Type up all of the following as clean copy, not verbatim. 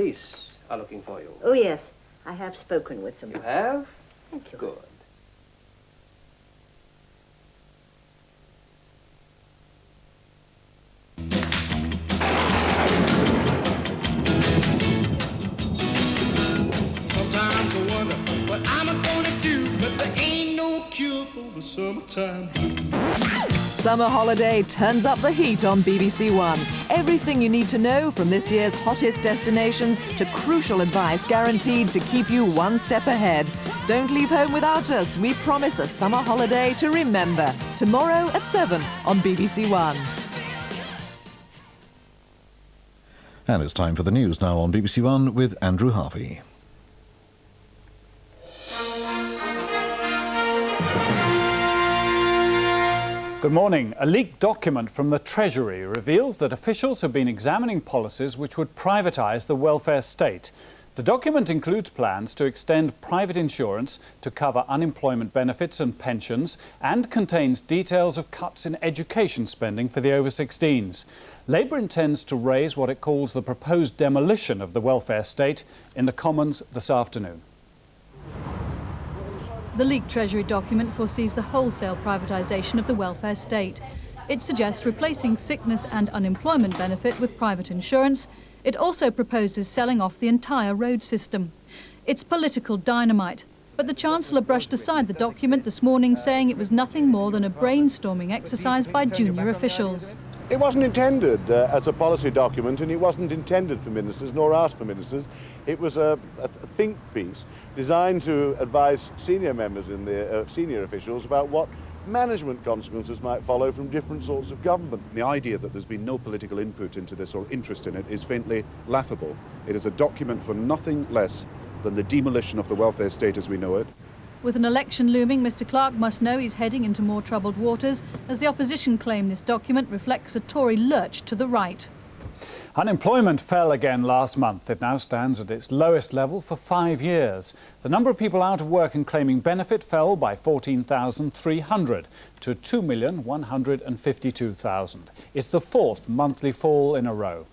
Police are looking for you. Oh, yes. I have spoken with them. You have? Thank you. Good. Sometimes I wonder what I'm gonna do, but there ain't no cure for the summertime blues. Summer holiday turns up the heat on BBC1. Everything you need to know from this year's hottest destinations to crucial advice guaranteed to keep you one step ahead. Don't leave home without us. We promise a summer holiday to remember. Tomorrow at 7 on BBC1. And it's time for the news now on BBC1 with Andrew Harvey. Good morning. A leaked document from the Treasury reveals that officials have been examining policies which would privatise the welfare state. The document includes plans to extend private insurance to cover unemployment benefits and pensions and contains details of cuts in education spending for the over-16s. Labour intends to raise what it calls the proposed demolition of the welfare state in the Commons this afternoon. The leaked Treasury document foresees the wholesale privatisation of the welfare state. It suggests replacing sickness and unemployment benefit with private insurance. It also proposes selling off the entire road system. It's political dynamite. But the Chancellor brushed aside the document this morning, saying it was nothing more than a brainstorming exercise by junior officials. It wasn't intended as a policy document, and it wasn't intended for ministers, nor asked for ministers. It was a think piece designed to advise senior members in the senior officials about what management consequences might follow from different sorts of government. The idea that there's been no political input into this or interest in it is faintly laughable. It is a document for nothing less than the demolition of the welfare state as we know it. With an election looming, Mr Clark must know he's heading into more troubled waters, as the opposition claim this document reflects a Tory lurch to the right. Unemployment fell again last month. It now stands at its lowest level for 5 years. The number of people out of work and claiming benefit fell by 14,300 to 2,152,000. It's the fourth monthly fall in a row.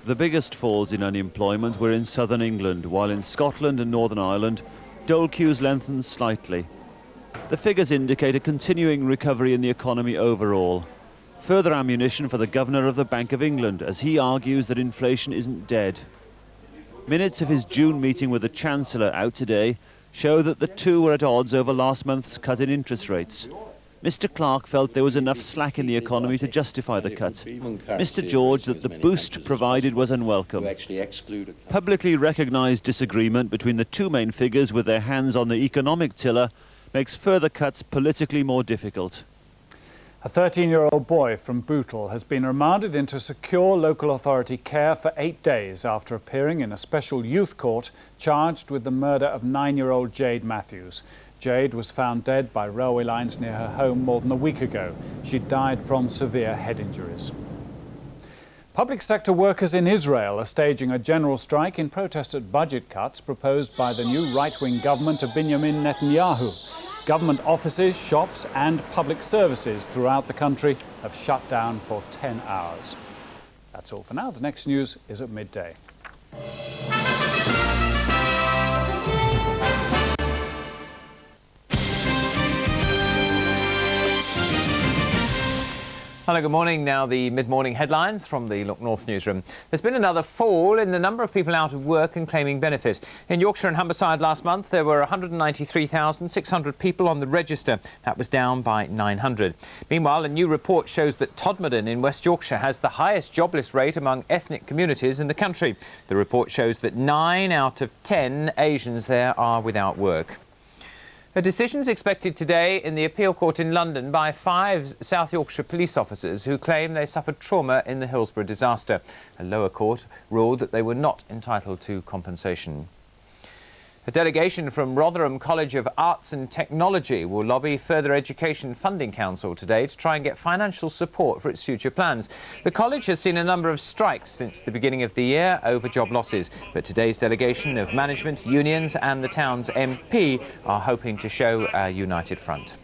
The biggest falls in unemployment were in southern England, while in Scotland and Northern Ireland, dole queues lengthened slightly. The figures indicate a continuing recovery in the economy overall. Further ammunition for the Governor of the Bank of England, as he argues that inflation isn't dead. Minutes of his June meeting with the Chancellor out today show that the two were at odds over last month's cut in interest rates. Mr Clark felt there was enough slack in the economy to justify the cut. Mr George that the boost provided was unwelcome. Publicly recognised disagreement between the two main figures with their hands on the economic tiller makes further cuts politically more difficult. A 13-year-old boy from Bootle has been remanded into secure local authority care for 8 days after appearing in a special youth court charged with the murder of 9-year-old Jade Matthews. Jade was found dead by railway lines near her home more than a week ago. She died from severe head injuries. Public sector workers in Israel are staging a general strike in protest at budget cuts proposed by the new right-wing government of Benjamin Netanyahu. Government offices, shops and public services throughout the country have shut down for 10 hours. That's all for now. The next news is at midday. Hello, good morning. Now the mid-morning headlines from the Look North newsroom. There's been another fall in the number of people out of work and claiming benefit. In Yorkshire and Humberside last month, there were 193,600 people on the register. That was down by 900. Meanwhile, a new report shows that Todmorden in West Yorkshire has the highest jobless rate among ethnic communities in the country. The report shows that 9 out of 10 Asians there are without work. A decision is expected today in the appeal court in London by 5 South Yorkshire Police Officers who claim they suffered trauma in the Hillsborough disaster. A lower court ruled that they were not entitled to compensation. A delegation from Rotherham College of Arts and Technology will lobby Further Education Funding Council today to try and get financial support for its future plans. The college has seen a number of strikes since the beginning of the year over job losses, but today's delegation of management, unions and the town's MP are hoping to show a united front.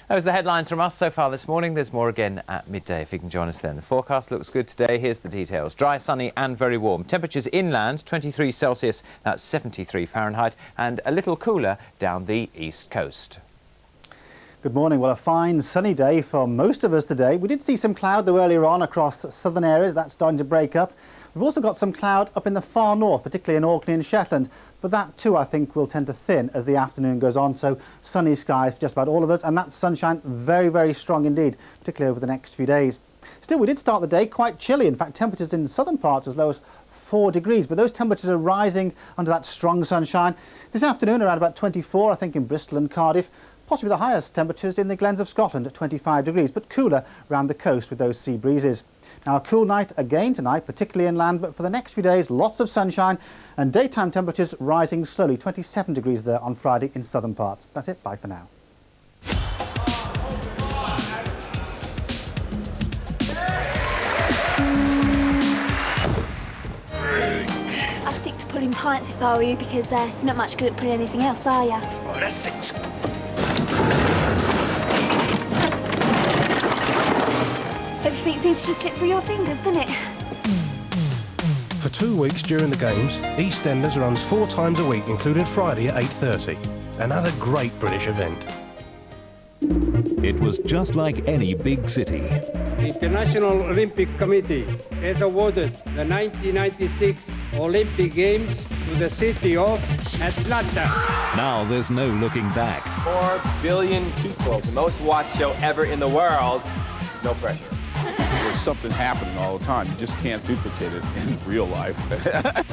Those are the headlines from us so far this morning. There's more again at midday if you can join us then. The forecast looks good today. Here's the details. Dry, sunny and very warm. Temperatures inland 23 Celsius, that's 73 Fahrenheit, and a little cooler down the east coast. Good morning. Well, a fine sunny day for most of us today. We did see some cloud though earlier on across southern areas. That's starting to break up. We've also got some cloud up in the far north, particularly in Orkney and Shetland. But that too, I think, will tend to thin as the afternoon goes on. So sunny skies for just about all of us. And that sunshine very, very strong indeed, particularly over the next few days. Still, we did start the day quite chilly. In fact, temperatures in southern parts as low as 4 degrees. But those temperatures are rising under that strong sunshine. This afternoon, around about 24, I think, in Bristol and Cardiff. Possibly the highest temperatures in the glens of Scotland at 25 degrees, but cooler around the coast with those sea breezes. Now, a cool night again tonight, particularly inland, but for the next few days, lots of sunshine and daytime temperatures rising slowly, 27 degrees there on Friday in southern parts. That's it. Bye for now. I'd stick to pulling pints if I were you, because you're not much good at pulling anything else, are you? Oh, that's it. Everything seems to just slip through your fingers, doesn't it? For 2 weeks during the games, EastEnders runs 4 times a week, including Friday at 8:30. Another great British event. It was just like any big city. The International Olympic Committee has awarded the 1996 Olympic Games to the city of Atlanta. Now there's no looking back. 4 billion people, the most watched show ever in the world. No pressure. There's something happening all the time. You just can't duplicate it in real life.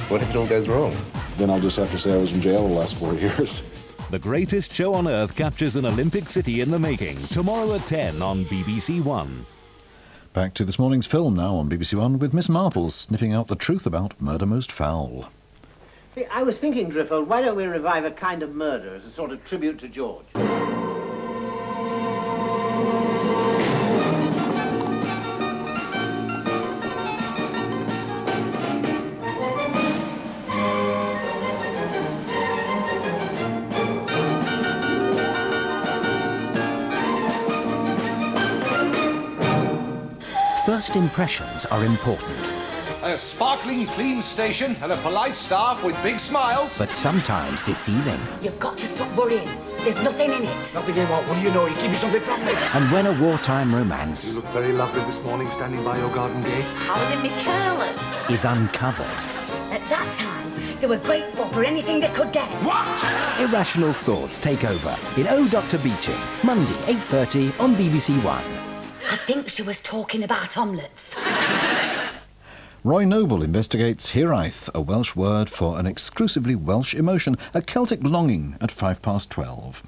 What if it all goes wrong? Then I'll just have to say I was in jail the last 4 years. The greatest show on earth captures an Olympic city in the making. Tomorrow at 10 on BBC1. Back to this morning's film now on BBC1 with Miss Marple sniffing out the truth about Murder Most Foul. I was thinking, Driffield, why don't we revive a kind of murder as a sort of tribute to George? First impressions are important. A sparkling, clean station and a polite staff with big smiles. But sometimes deceiving. You've got to stop worrying. There's nothing in it. Nothing in what? What do you know? You keep me something from me. And when a wartime romance... You look very lovely this morning, standing by your garden gate. I was in my curlers. ...is uncovered. At that time, they were grateful for anything they could get. What? Irrational thoughts take over in Oh, Dr. Beeching, Monday, 8:30 on BBC1. I think she was talking about omelettes. Roy Noble investigates hiraeth, a Welsh word for an exclusively Welsh emotion, a Celtic longing at 12:05.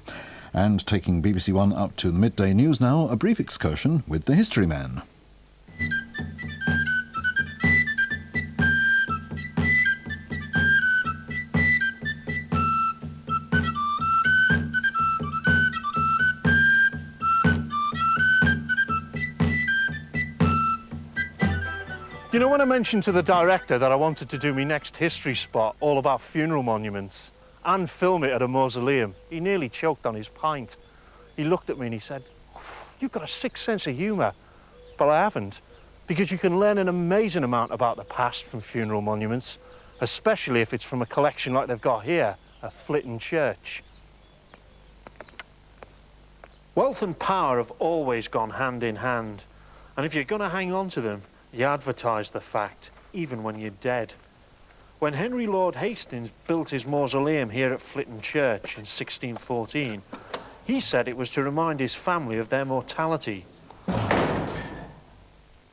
And taking BBC1 up to the midday news now, a brief excursion with the History Man. You know, when I mentioned to the director that I wanted to do my next history spot all about funeral monuments and film it at a mausoleum, he nearly choked on his pint. He looked at me and he said, "You've got a sick sense of humour." But I haven't, because you can learn an amazing amount about the past from funeral monuments, especially if it's from a collection like they've got here at Flitton Church. Wealth and power have always gone hand in hand, and if you're going to hang on to them, you advertise the fact, even when you're dead. When Henry Lord Hastings built his mausoleum here at Flitton Church in 1614, he said it was to remind his family of their mortality.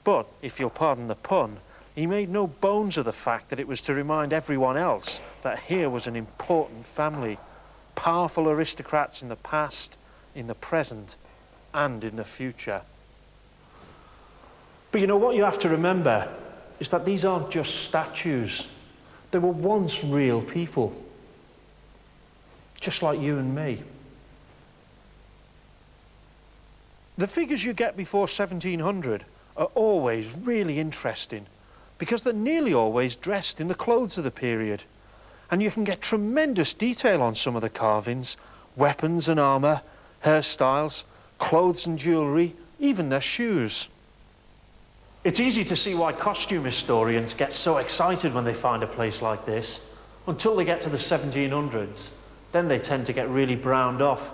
But, if you'll pardon the pun, he made no bones of the fact that it was to remind everyone else that here was an important family, powerful aristocrats in the past, in the present, and in the future. But you know what you have to remember is that these aren't just statues. They were once real people, just like you and me. The figures you get before 1700 are always really interesting because they're nearly always dressed in the clothes of the period, and you can get tremendous detail on some of the carvings, weapons and armour, hairstyles, clothes and jewellery, even their shoes. It's easy to see why costume historians get so excited when they find a place like this, until they get to the 1700s. Then they tend to get really browned off,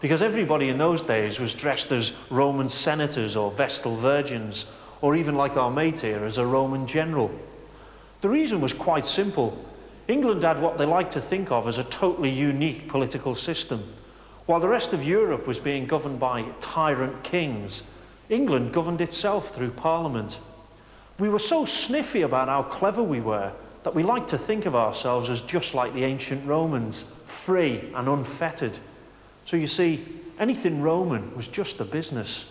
because everybody in those days was dressed as Roman senators or Vestal virgins, or even like our mate here, as a Roman general. The reason was quite simple. England had what they like to think of as a totally unique political system. While the rest of Europe was being governed by tyrant kings, England governed itself through Parliament. We were so sniffy about how clever we were that we liked to think of ourselves as just like the ancient Romans, free and unfettered. So you see, anything Roman was just a business.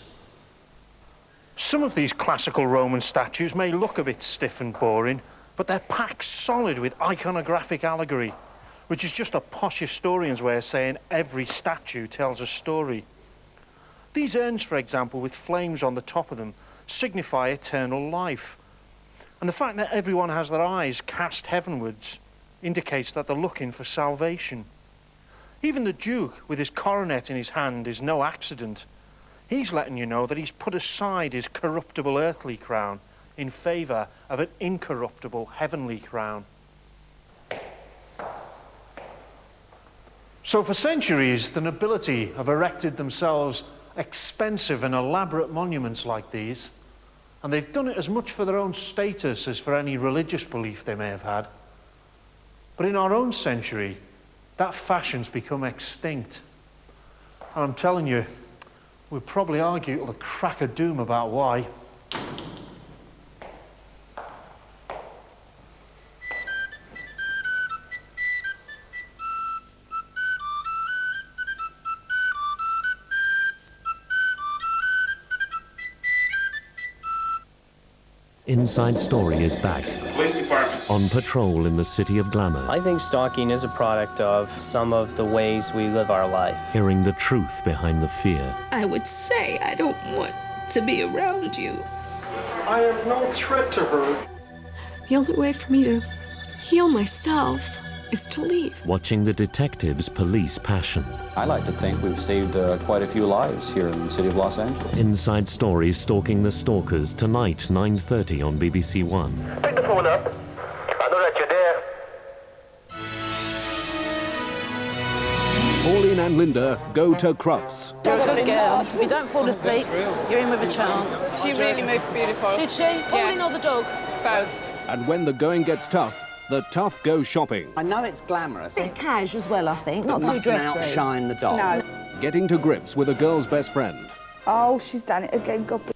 Some of these classical Roman statues may look a bit stiff and boring, but they're packed solid with iconographic allegory, which is just a posh historian's way of saying every statue tells a story. These urns, for example, with flames on the top of them, signify eternal life. And the fact that everyone has their eyes cast heavenwards indicates that they're looking for salvation. Even the Duke, with his coronet in his hand, is no accident. He's letting you know that he's put aside his corruptible earthly crown in favour of an incorruptible heavenly crown. So for centuries, the nobility have erected themselves expensive and elaborate monuments like these, and they've done it as much for their own status as for any religious belief they may have had. But in our own century, that fashion's become extinct. And I'm telling you, we'll probably argue till the crack of doom about why. Inside Story is back. Police department. On patrol in the city of glamour. I think stalking is a product of some of the ways we live our life. Hearing the truth behind the fear. I would say I don't want to be around you. I am no threat to her. The only way for me to heal myself is to leave. Watching the detectives police passion. I like to think we've saved quite a few lives here in the city of Los Angeles. Inside Story Stalking the Stalkers, tonight, 9:30 on BBC1. Pick the phone up. I know that you're there. Pauline and Linda go to Crufts. You're a good girl. If you don't fall asleep, you're in with a chance. She really moved beautiful. Did she? Pauline or the dog? Both. And when the going gets tough, the tough go shopping. I know it's glamorous. Bit cash as well, I think. Not too mustn't dressy. outshine the dog. No. Getting to grips with a girl's best friend. Oh, she's done it again, God bless.